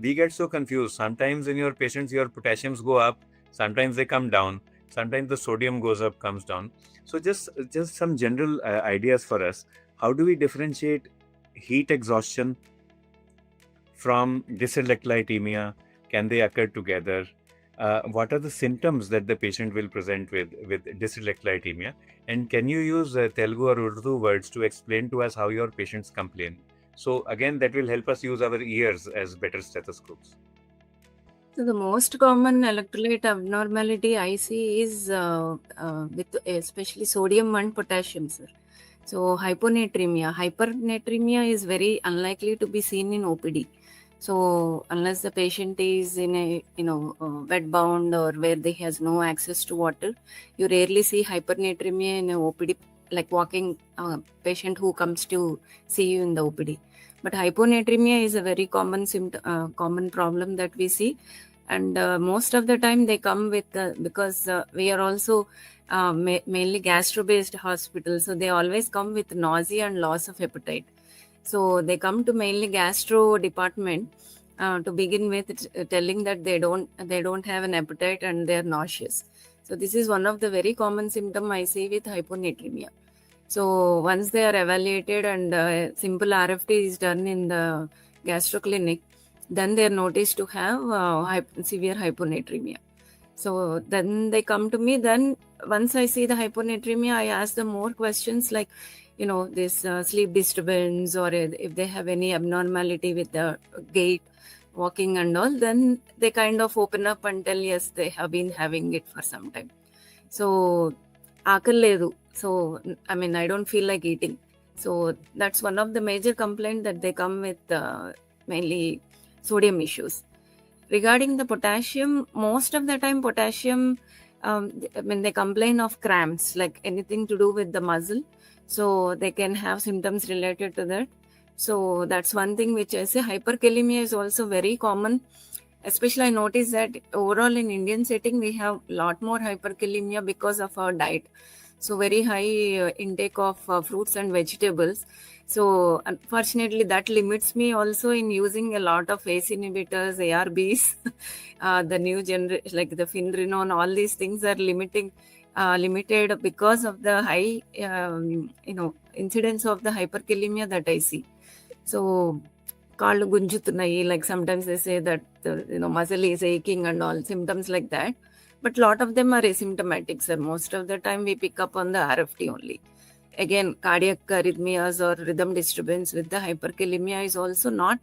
we get so confused. Sometimes in your patients, your potassiums go up, sometimes they come down, sometimes the sodium goes up, comes down. So just some general ideas for us. How do we differentiate heat exhaustion from dyselectlitemia? Can they occur together? What are the symptoms that the patient will present with dyselectlitemia? And can you use Telugu or Urdu words to explain to us how your patients complain? So again, that will help us use our ears as better stethoscopes. So the most common electrolyte abnormality I see is with especially sodium and potassium, sir. So hyponatremia. Hypernatremia is very unlikely to be seen in OPD. So unless the patient is in a wet bound or where they has no access to water, you rarely see hypernatremia in a OPD, like walking patient who comes to see you in the OPD. But hyponatremia is a very common problem that we see, and most of the time they come with because we are also mainly gastro-based hospitals, so they always come with nausea and loss of appetite. So they come to mainly gastro department to begin with, telling that they don't have an appetite and they are nauseous. So this is one of the very common symptom I see with hyponatremia. So once they are evaluated and simple RFT is done in the gastro clinic, then they are noticed to have severe hyponatremia. So then they come to me. Then once I see the hyponatremia, I ask them more questions like, this sleep disturbance, or if they have any abnormality with the gait, walking and all, then they kind of open up and tell, yes, they have been having it for some time. So ఆకలేదు. So I don't feel like eating. So that's one of the major complaints that they come with, mainly sodium issues. Regarding the potassium, most of the time potassium, they complain of cramps, like anything to do with the muscle. So they can have symptoms related to that. So that's one thing which I say. Hyperkalemia is also very common. Especially I noticed that overall in Indian setting, we have a lot more hyperkalemia because of our diet. So very high intake of fruits and vegetables. So unfortunately, that limits me also in using a lot of ACE inhibitors, ARBs, the new generation like the Finrinone. All these things are limited because of the high, incidence of the hyperkalemia that I see. So కాళ్ళు గుంజుతున్నాయి, like sometimes they say that the muscle is aching and all symptoms like that, but lot of them are asymptomatic, sir. Most of the time we pick up on the RFT only. Again, cardiac arrhythmias or rhythm disturbance with the hyperkalemia is also not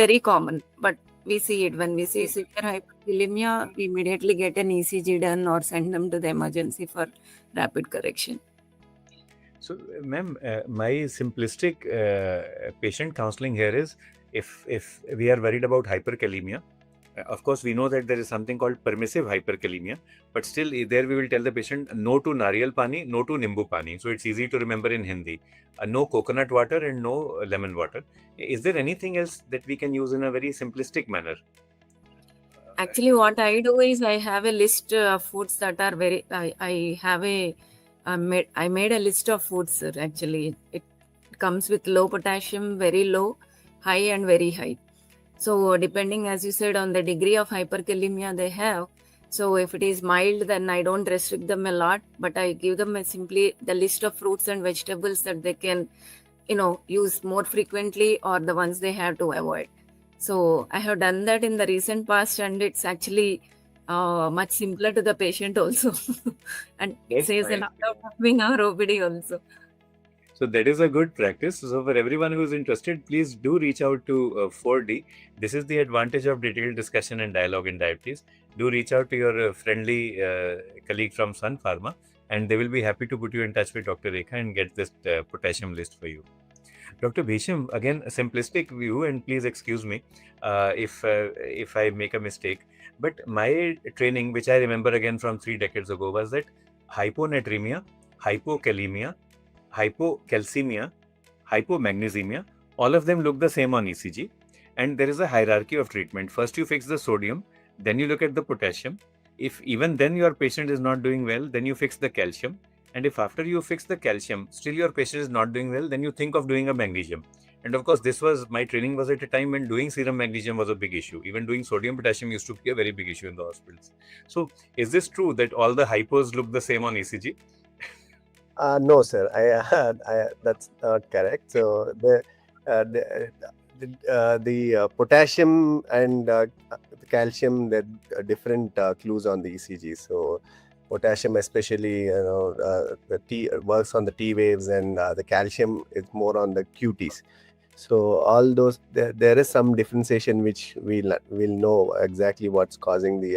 very common, but we see it. When we see severe hyperkalemia, we immediately get an ECG done or send them to the emergency for rapid correction. So, ma'am, my simplistic patient counseling here is if we are worried about hyperkalemia, of course, we know that there is something called permissive hyperkalemia, but still there we will tell the patient no to nariyal pani, no to nimbu pani. So it's easy to remember in Hindi. No coconut water and no lemon water. Is there anything else that we can use in a very simplistic manner? Actually, what I do is I have a list of foods that are very. I have a. I made a list of foods, sir. Actually, it comes with low potassium, very low, high, and very high. So depending, as you said, on the degree of hyperkalemia they have. So if it is mild, then I don't restrict them a lot, but I give them simply the list of fruits and vegetables that they can, use more frequently, or the ones they have to avoid. So I have done that in the recent past, and it's actually much simpler to the patient also, and Yes, saves a I lot of time in our OPD also. So that is a good practice. So for everyone who is interested, please do reach out to 4D. This is the advantage of detailed discussion and dialogue in diabetes. Do reach out to your friendly colleague from Sun Pharma, and they will be happy to put you in touch with Dr. Rekha and get this potassium list for you. Dr. Bhisham, again, a simplistic view, and please excuse me if I make a mistake. But my training, which I remember again from 3 decades ago, was that hyponatremia, hypokalemia, hypocalcemia, hypomagnesemia, all of them look the same on ECG. And there is a hierarchy of treatment. First, you fix the sodium, then you look at the potassium. If even then your patient is not doing well, then you fix the calcium. And if after you fix the calcium, still your patient is not doing well, then you think of doing a magnesium. And of course, my training was at a time when doing serum magnesium was a big issue. Even doing sodium potassium used to be a very big issue in the hospitals. So, is this true that all the hypos look the same on ECG? No, sir. That's not correct. So the potassium and the calcium, they're different clues on the ECG. So potassium, especially, the T works on the T waves, and the calcium is more on the QTs. So all those, there is some differentiation which we'll know exactly what's causing the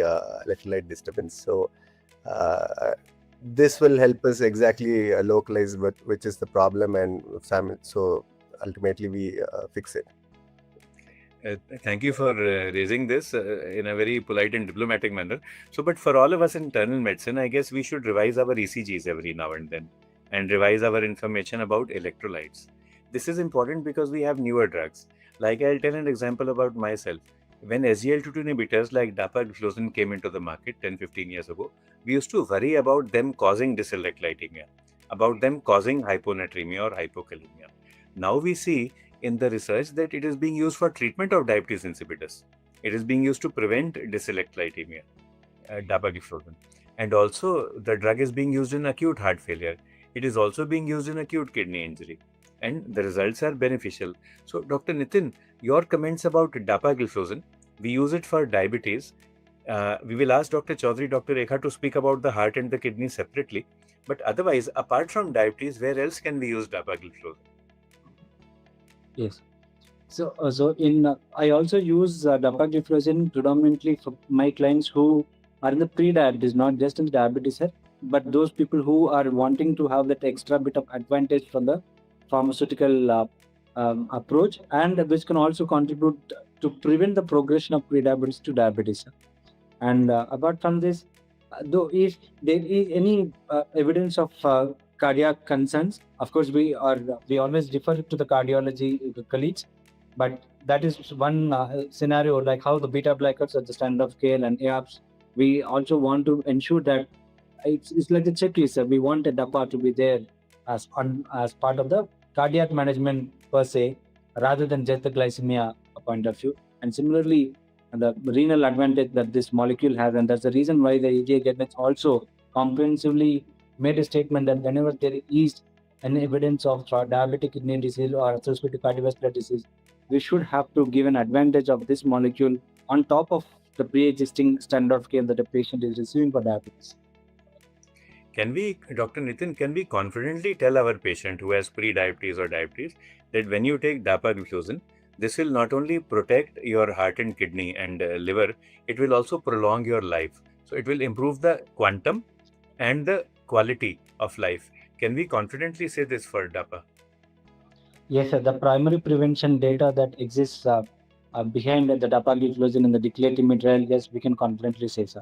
electrolyte disturbance. So this will help us exactly localize which is the problem, and so ultimately we fix it. Thank you for raising this in a very polite and diplomatic manner. So, but for all of us in internal medicine, I guess we should revise our ECGs every now and then and revise our information about electrolytes. This is important because we have newer drugs. Like I'll tell an example about myself. When SGLT2 inhibitors like dapagliflozin came into the market 10-15 years ago, we used to worry about them causing dyselectlitemia, about them causing hyponatremia or hypokalemia. Now we see in the research that it is being used for treatment of diabetes insipidus. It is being used to prevent dyselectlitemia, dapagliflozin. And also the drug is being used in acute heart failure. It is also being used in acute kidney injury. And the results are beneficial. So, Dr. Nitin, your comments about dapagliflozin, we use it for diabetes. We will ask Dr. Chaudhary, Dr. Rekha to speak about the heart and the kidney separately. But otherwise, apart from diabetes, where else can we use dapagliflozin? Yes. So I also use dapagliflozin predominantly for my clients who are in the pre-diabetes, not just in the diabetes set, but those people who are wanting to have that extra bit of advantage from the pharmaceutical approach, and which can also contribute to prevent the progression of pre-diabetes to diabetes. And apart from this, though if there is any evidence of cardiac concerns. Of course, we always refer to the cardiology colleagues, but that is one scenario, like how the beta blockers are the standard of care and ARBs. We also want to ensure that it's like a checklist. We want a DAPA to be there as part of the cardiac management per se, rather than just the glycemia point of view. And similarly, the renal advantage that this molecule has, and that's the reason why the EGA guidelines also comprehensively made a statement that whenever there is any evidence of diabetic kidney disease or associated cardiovascular disease, we should have to give an advantage of this molecule on top of the pre-existing standard of care that the patient is receiving for diabetes. Can we, Dr. Nitin, can we confidently tell our patient who has pre-diabetes or diabetes that when you take dapagliflozin, this will not only protect your heart and kidney and liver, it will also prolong your life. So it will improve the quantum and the quality of life. Can we confidently say this for DAPA? Yes, sir. The primary prevention data that exists behind the dapagliflozin and the declatimid trial, yes, we can confidently say, sir.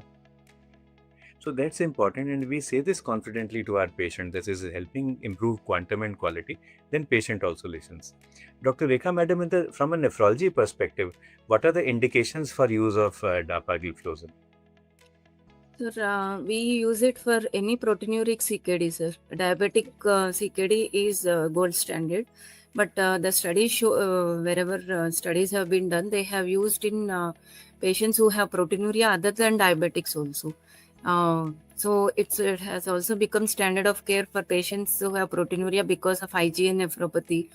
So that's important, and we say this confidently to our patient. This is helping improve quantum and quality. Then patient also listens. Dr. Rekha Madam, from a nephrology perspective, what are the indications for use of dapagliflozin? Sir, we use it for any proteinuric CKD, sir. Diabetic CKD is gold standard, but the studies show, wherever studies have been done, they have used in patients who have proteinuria other than diabetics also. So it has also become standard of care for patients who have proteinuria because of IgA nephropathy.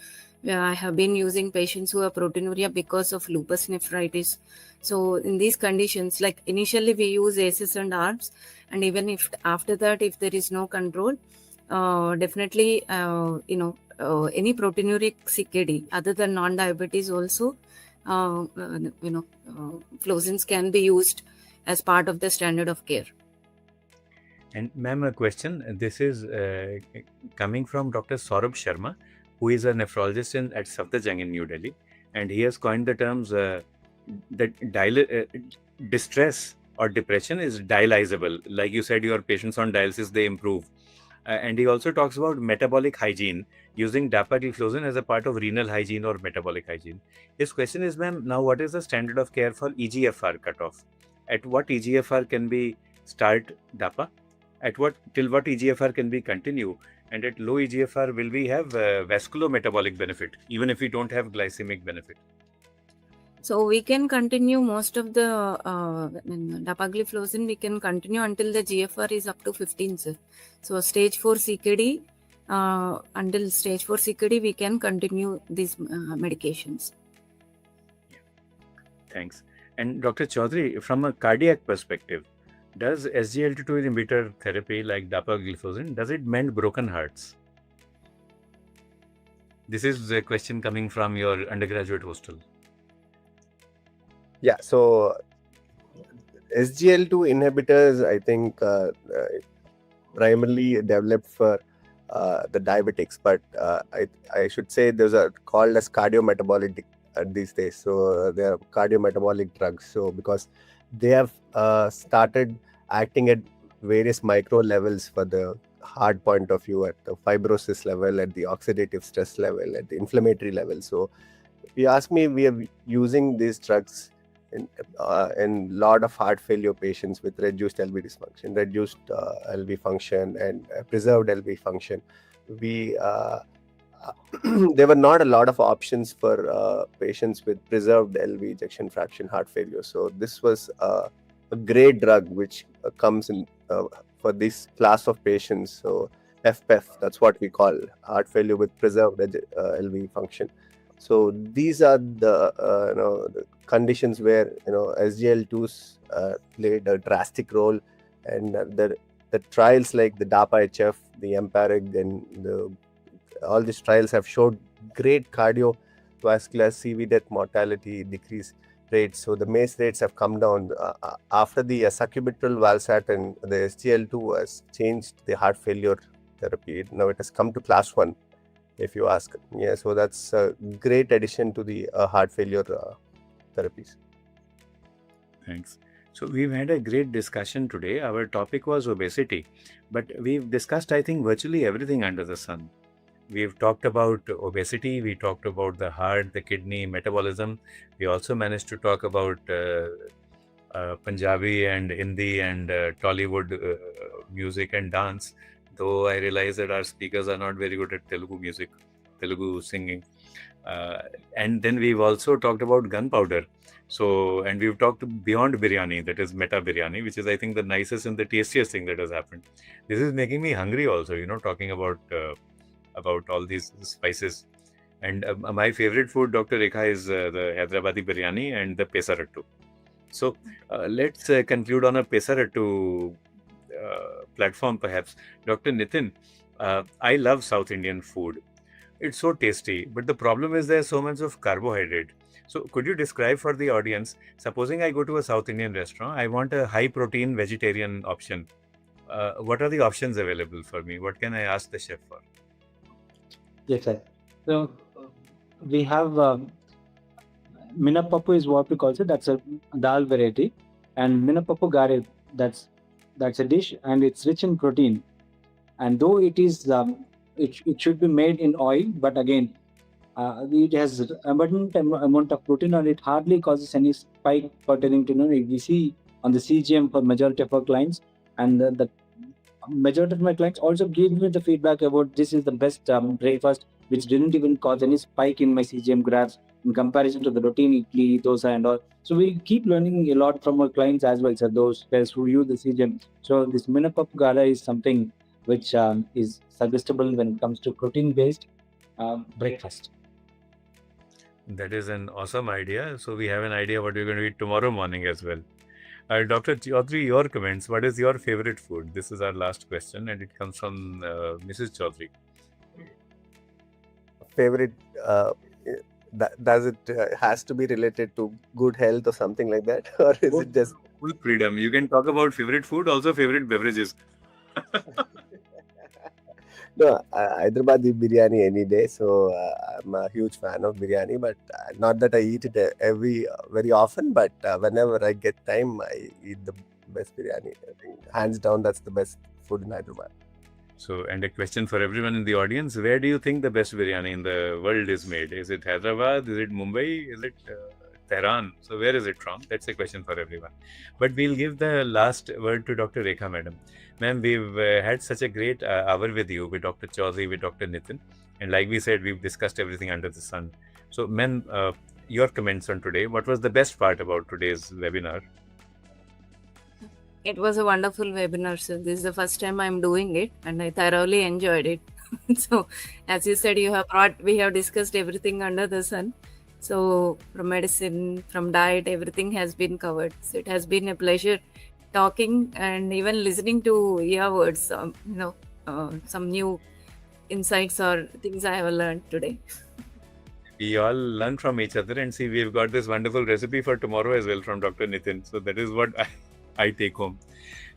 I have been using patients who have proteinuria because of lupus nephritis. So in these conditions, like initially we use ACEs and ARBs, and even if after that, if there is no control, definitely, any proteinuric CKD other than non-diabetes also, flozins can be used as part of the standard of care. And ma'am, a question. This is coming from Dr. Saurabh Sharma, who is a nephrologist at Safdarjung in New Delhi, and he has coined the terms that distress or depression is dialyzable. Like you said, your patients on dialysis, they improve. And he also talks about metabolic hygiene, using dapagliflozin as a part of renal hygiene or metabolic hygiene. His question is, ma'am, now what is the standard of care for EGFR cutoff? At what EGFR can we start DAPA? Till what EGFR can we continue? And at low EGFR, will we have vasculometabolic benefit, even if we don't have glycemic benefit? So we can continue most of the dapagliflozin. We can continue until the GFR is up to 15, sir. So stage 4 CKD, until stage 4 CKD, we can continue these medications. Yeah. Thanks. And Dr. Chaudhary, from a cardiac perspective, does SGLT2 inhibitor therapy like dapagliflozin, does it mend broken hearts? This is a question coming from your undergraduate hostel. Yeah, so SGL2 inhibitors, I think, primarily developed for the diabetics, but I should say those are called as cardiometabolic these days. So they are cardiometabolic drugs. So because they have started acting at various micro levels for the heart point of view, at the fibrosis level, at the oxidative stress level, at the inflammatory level. So if you ask me, we are using these drugs in lot of heart failure patients with reduced LV dysfunction, reduced LV function, and preserved LV function. There were not a lot of options for patients with preserved LV ejection fraction heart failure. So this was a great drug which comes in for this class of patients. So FPEF, that's what we call heart failure with preserved LV function. So these are the conditions where SGL2s played a drastic role, and the trials like the DAPA-HF, the EMPAREG, and all these trials have showed great cardiovascular CV death mortality decrease rates. So the MACE rates have come down after the sacubitril valsartan. The SGL2 has changed the heart failure therapy. Now it has come to class 1. If you ask. Yeah, so that's a great addition to the heart failure therapies. Thanks. So we've had a great discussion today. Our topic was obesity, but we've discussed, I think, virtually everything under the sun. We've talked about obesity, we talked about the heart, the kidney, metabolism. We also managed to talk about Punjabi and Hindi and Tollywood music and dance, though I realize that our speakers are not very good at Telugu music, Telugu singing. And then we've also talked about gunpowder. So, and we've talked beyond biryani, that is meta biryani, which is, I think, the nicest and the tastiest thing that has happened. This is making me hungry also, talking about all these spices. And my favorite food, Dr. Rekha, is the Hyderabadi biryani and the pesarattu. So let's conclude on a pesarattu platform, perhaps. Dr. Nitin, I love South Indian food. It's so tasty, but the problem is there's so much of carbohydrate. So could you describe for the audience, supposing I go to a South Indian restaurant, I want a high protein vegetarian option. What are the options available for me? What can I ask the chef for? Yes, sir. So we have Minapappu is what we call it. That's a dal variety, and Minapappu gare. That's a dish, and it's rich in protein. And though it is it should be made in oil, but again, it has abundant amount of protein, and it hardly causes any spike pertaining to we see on the CGM for majority of our clients, and the majority of my clients also gave me the feedback about this is the best breakfast, which didn't even cause any spike in my CGM graphs in comparison to the routine idli, dosa, and all. So we keep learning a lot from our clients as well, sir, those guys who use the CGM. So this Minapap Gala is something which is suggestible when it comes to protein-based breakfast. That is an awesome idea. So we have an idea what we're going to eat tomorrow morning as well. Dr. Chaudhary, your comments. What is your favorite food? This is our last question, and it comes from Mrs. Chaudhary. Favorite, does it has to be related to good health or something like that? Or is it just full freedom? You can talk about favorite food, also favorite beverages. no, Hyderabadi biryani any day. So I'm a huge fan of biryani, but not that I eat it very often. But whenever I get time, I eat the best biryani. I think hands down, that's the best food in Hyderabad. So, and a question for everyone in the audience: where do you think the best biryani in the world is made? Is it Hyderabad? Is it Mumbai? Is it Tehran? So, where is it from? That's a question for everyone. But we'll give the last word to Dr. Rekha, madam. Ma'am, we've had such a great hour with you, with Dr. Chaudhary, with Dr. Nitin. And like we said, we've discussed everything under the sun. So, ma'am, your comments on today. What was the best part about today's webinar? It was a wonderful webinar, sir. This is the first time I'm doing it, and I thoroughly enjoyed it. So, as you said, we have discussed everything under the sun. So, from medicine, from diet, everything has been covered. So, it has been a pleasure talking and even listening to your words. Some new insights or things I have learned today. We all learn from each other, and see, we've got this wonderful recipe for tomorrow as well from Dr. Nitin. So that is what I take home.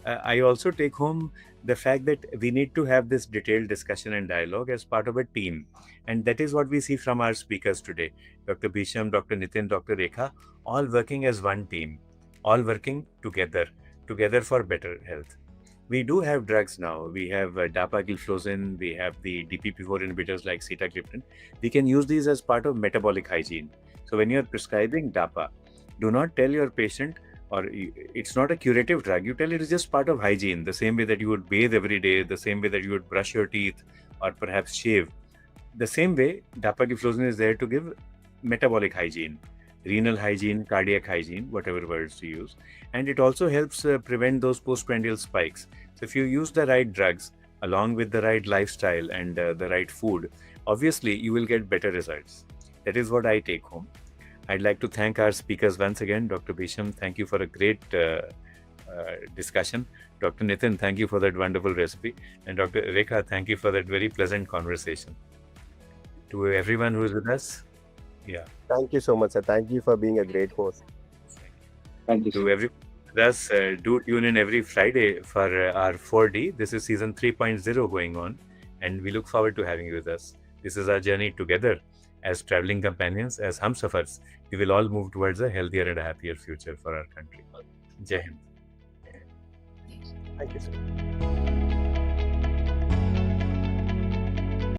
I also take home the fact that we need to have this detailed discussion and dialogue as part of a team. And that is what we see from our speakers today. Dr. Bhisham, Dr. Nitin, Dr. Rekha, all working as one team, all working together for better health. We do have drugs now. We have dapagliflozin, we have the DPP4 inhibitors like sitagliptin. We can use these as part of metabolic hygiene. So when you're prescribing DAPA, do not tell your patient, or it's not a curative drug, you tell it is just part of hygiene, the same way that you would bathe every day, the same way that you would brush your teeth or perhaps shave. The same way, dapagliflozin is there to give metabolic hygiene, renal hygiene, cardiac hygiene, whatever words to use. And it also helps prevent those postprandial spikes. So if you use the right drugs along with the right lifestyle and the right food, obviously you will get better results. That is what I take home. I'd like to thank our speakers once again. Dr. Bhisham, thank you for a great discussion. Dr. Nitin, thank you for that wonderful recipe. And Dr. Rekha, thank you for that very pleasant conversation. To everyone who is with us, Thank you so much, sir. Thank you for being a great host. Thank you. To everyone with us, do tune in every Friday for our 4D. This is season 3.0 going on, and we look forward to having you with us. This is our journey together as traveling companions, as Humsafars. We will all move towards a healthier and a happier future for our country. Jai Hind. Thank you, sir.